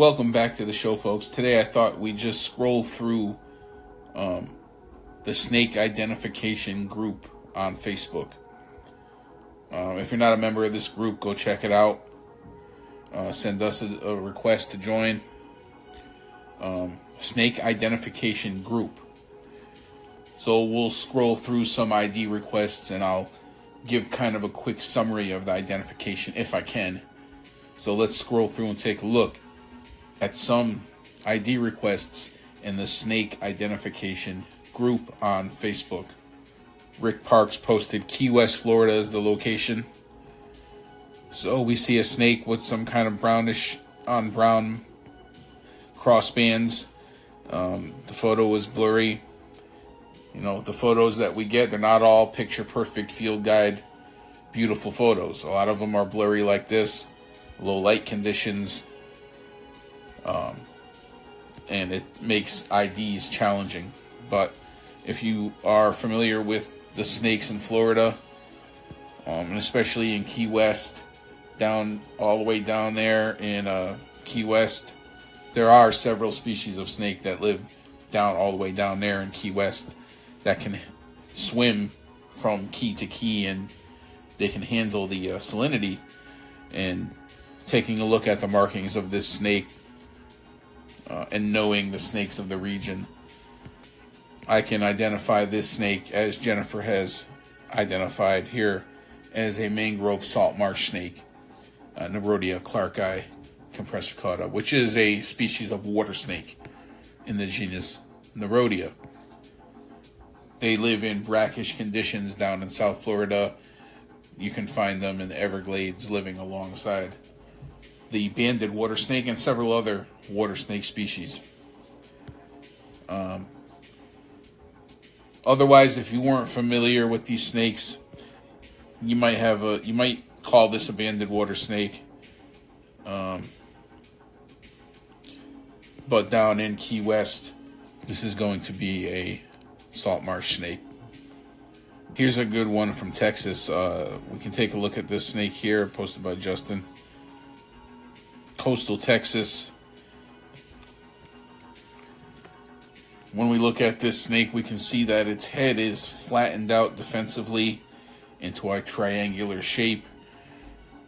Welcome back to the show, folks. Today I thought we'd just scroll through the snake identification group on Facebook. If you're not a member of this group, go check it out. Send us a request to join. Snake identification group. So we'll scroll through some ID requests and I'll give kind of a quick summary of the identification if I can. So let's scroll through and take a look at some ID requests in the snake identification group on Facebook. Rick Parks posted Key West, Florida as the location. So we see a snake with some kind of brownish on brown crossbands. The photo is blurry. You know, the photos that we get, they're not all picture perfect field guide beautiful photos. A lot of them are blurry like this, low light conditions, and it makes IDs challenging. But if you are familiar with the snakes in Florida, and especially in Key West, down all the way down there in Key West, there are several species of snake that live down all the way down there in Key West that can swim from key to key, and they can handle the salinity. And taking a look at the markings of this snake and knowing the snakes of the region, I can identify this snake, as Jennifer has identified here, as a mangrove salt marsh snake, Nerodia clarki compressicauda, which is a species of water snake in the genus Nerodia. They live in brackish conditions down in South Florida. You can find them in the Everglades, living alongside the banded water snake and several other water snake species. Otherwise, if you weren't familiar with these snakes, you might call this a banded water snake. But down in Key West, this is going to be a salt marsh snake. Here's a good one from Texas. We can take a look at this snake here, posted by Justin. Coastal Texas. When we look at this snake, we can see that its head is flattened out defensively into a triangular shape.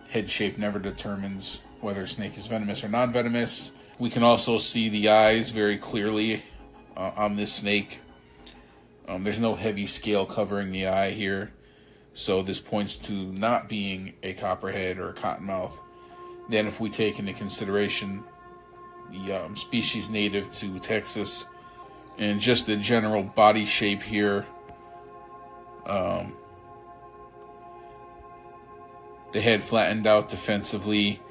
Head shape never determines whether a snake is venomous or non-venomous. We can also see the eyes very clearly on this snake. There's no heavy scale covering the eye here, so this points to not being a copperhead or a cottonmouth. Then if we take into consideration the species native to Texas and just the general body shape here, the head flattened out defensively.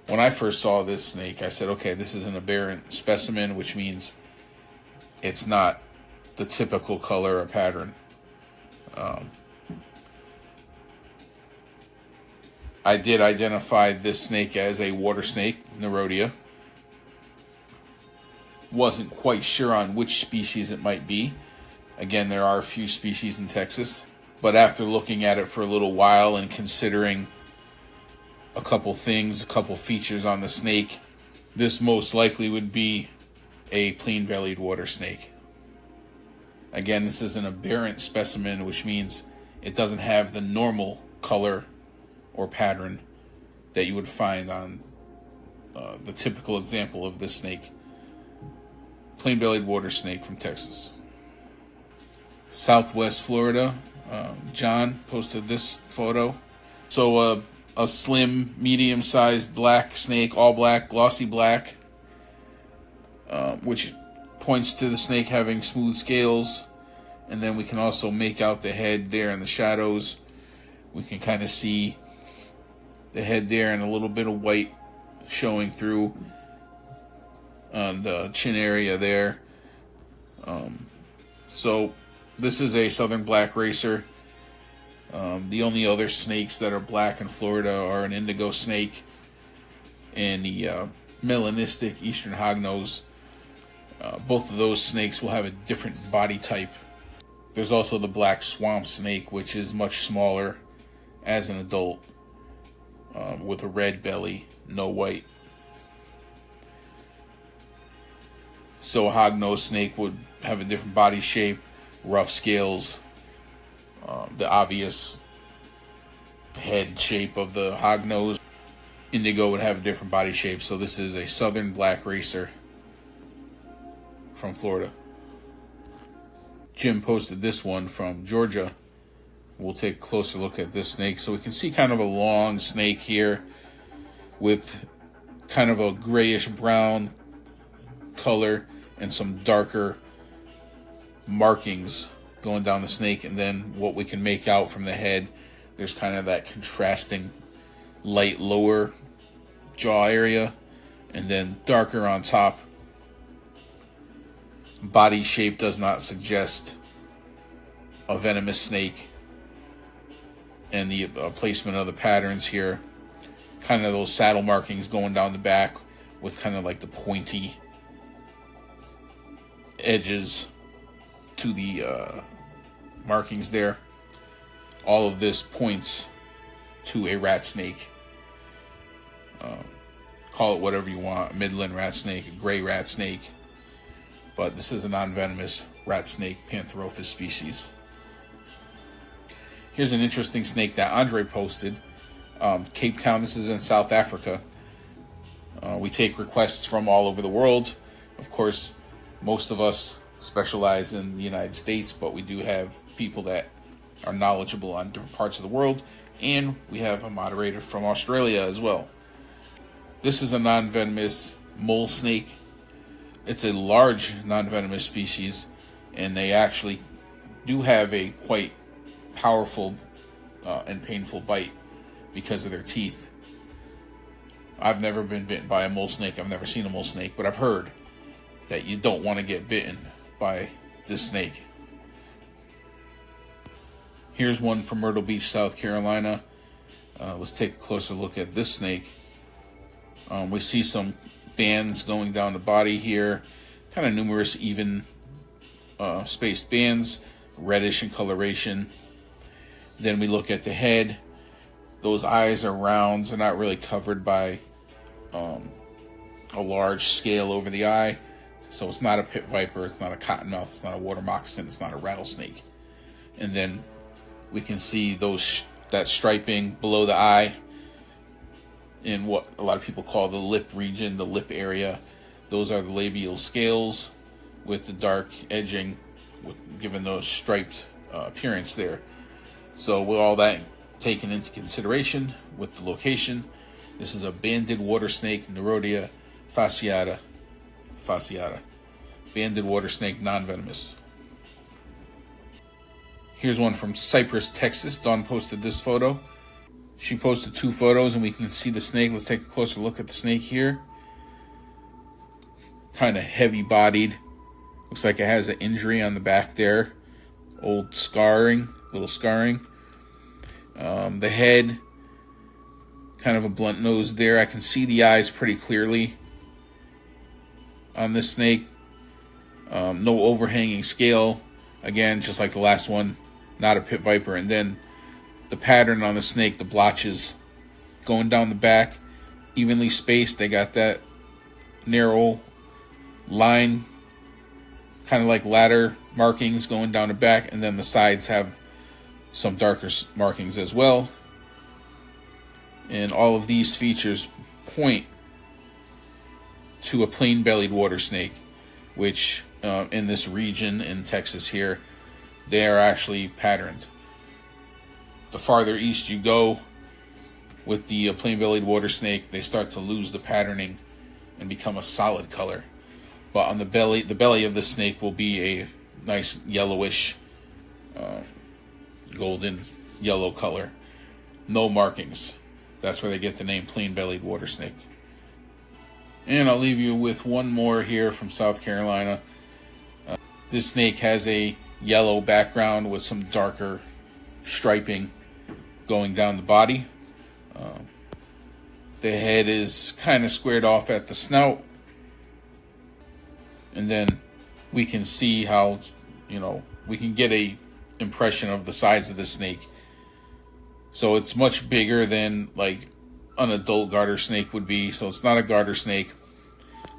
When I first saw this snake, I said, okay, this is an aberrant specimen, which means it's not the typical color or pattern. I did identify this snake as a water snake, Nerodia. Wasn't quite sure on which species it might be. Again, there are a few species in Texas. But after looking at it for a little while and considering a couple things, a couple features on the snake, this most likely would be a plain-bellied water snake. Again, this is an aberrant specimen, which means it doesn't have the normal color or pattern that you would find on the typical example of this snake. Plain-bellied water snake from Texas. Southwest Florida. John posted this photo. So a slim, medium-sized black snake, all black, glossy black, which points to the snake having smooth scales. And then we can also make out the head there in the shadows. We can kind of see the head there and a little bit of white showing through on the chin area there. So this is a southern black racer. The only other snakes that are black in Florida are an indigo snake and the melanistic eastern hognose. Both of those snakes will have a different body type. There's also the black swamp snake, which is much smaller as an adult, with a red belly, no white. So a hognose snake would have a different body shape, rough scales, the obvious head shape of the hognose. Indigo would have a different body shape. So this is a southern black racer from Florida. Jim posted this one from Georgia. We'll take a closer look at this snake. So we can see kind of a long snake here with kind of a grayish brown color and some darker markings going down the snake. And then what we can make out from the head, there's kind of that contrasting light lower jaw area and then darker on top. Body shape does not suggest a venomous snake. And the placement of the patterns here, kind of those saddle markings going down the back with kind of like the pointy edges to the markings there. All of this points to a rat snake. Call it whatever you want, a Midland rat snake, a gray rat snake. But this is a non-venomous rat snake, Pantherophis species. Here's an interesting snake that Andre posted. Cape Town, this is in South Africa. We take requests from all over the world. Of course, most of us specialize in the United States, but we do have people that are knowledgeable on different parts of the world. And we have a moderator from Australia as well. This is a non-venomous mole snake. It's a large non-venomous species, and they actually do have a quite powerful and painful bite because of their teeth. I've never been bitten by a mole snake. I've never seen a mole snake, but I've heard that you don't want to get bitten by this snake. Here's one from Myrtle Beach, South Carolina. Let's take a closer look at this snake. We see some bands going down the body here, kind of numerous even spaced bands, reddish in coloration. Then we look at the head. Those eyes are round. They're not really covered by a large scale over the eye. So it's not a pit viper, it's not a cottonmouth, it's not a water moccasin, it's not a rattlesnake. And then we can see that striping below the eye in what a lot of people call the lip region, the lip area. Those are the labial scales with the dark edging, given those striped appearance there. So with all that taken into consideration with the location, this is a banded water snake, Nerodia fasciata. Banded water snake, non-venomous. Here's one from Cypress, Texas. Dawn posted this photo. She posted two photos and we can see the snake. Let's take a closer look at the snake here. Kind of heavy bodied. Looks like it has an injury on the back there. Old scarring, little scarring. The head, kind of a blunt nose there. I can see the eyes pretty clearly on this snake. No overhanging scale. Again, just like the last one, not a pit viper. And then the pattern on the snake, the blotches going down the back, evenly spaced. They got that narrow line, kind of like ladder markings going down the back, and then the sides have some darker markings as well. And all of these features point to a plain-bellied water snake, which in this region in Texas here, they are actually patterned. The farther east you go with the plain-bellied water snake, they start to lose the patterning and become a solid color. But on the belly of the snake will be a nice yellowish, golden yellow color. No markings. That's where they get the name plain-bellied water snake. And I'll leave you with one more here from South Carolina. This snake has a yellow background with some darker striping going down the body. The head is kind of squared off at the snout. And then we can see how, we can get a impression of the size of the snake. So it's much bigger than like an adult garter snake would be. So it's not a garter snake.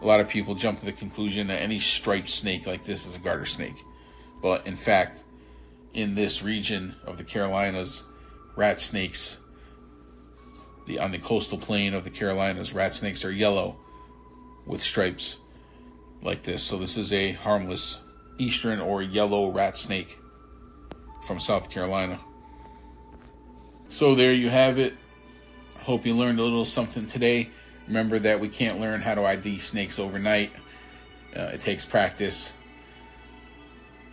a lot of people jump to the conclusion that any striped snake like this is a garter snake. But in fact, in this region of the Carolinas, rat snakes, on the coastal plain of the Carolinas, rat snakes are yellow with stripes like this. So this is a harmless eastern or yellow rat snake from South Carolina. So there you have it. I hope you learned a little something today. Remember that we can't learn how to ID snakes overnight. It takes practice.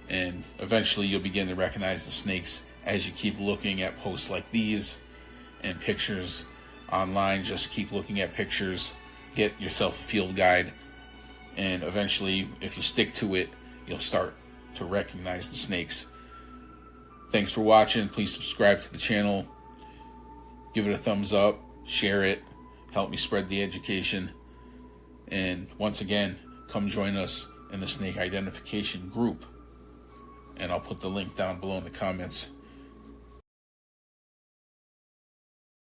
And eventually you'll begin to recognize the snakes as you keep looking at posts like these and pictures online. Just keep looking at pictures. Get yourself a field guide. And eventually, if you stick to it, you'll start to recognize the snakes. Thanks for watching. Please subscribe to the channel. Give it a thumbs up. Share it. Help me spread the education. And once again, come join us in the snake identification group. And I'll put the link down below in the comments.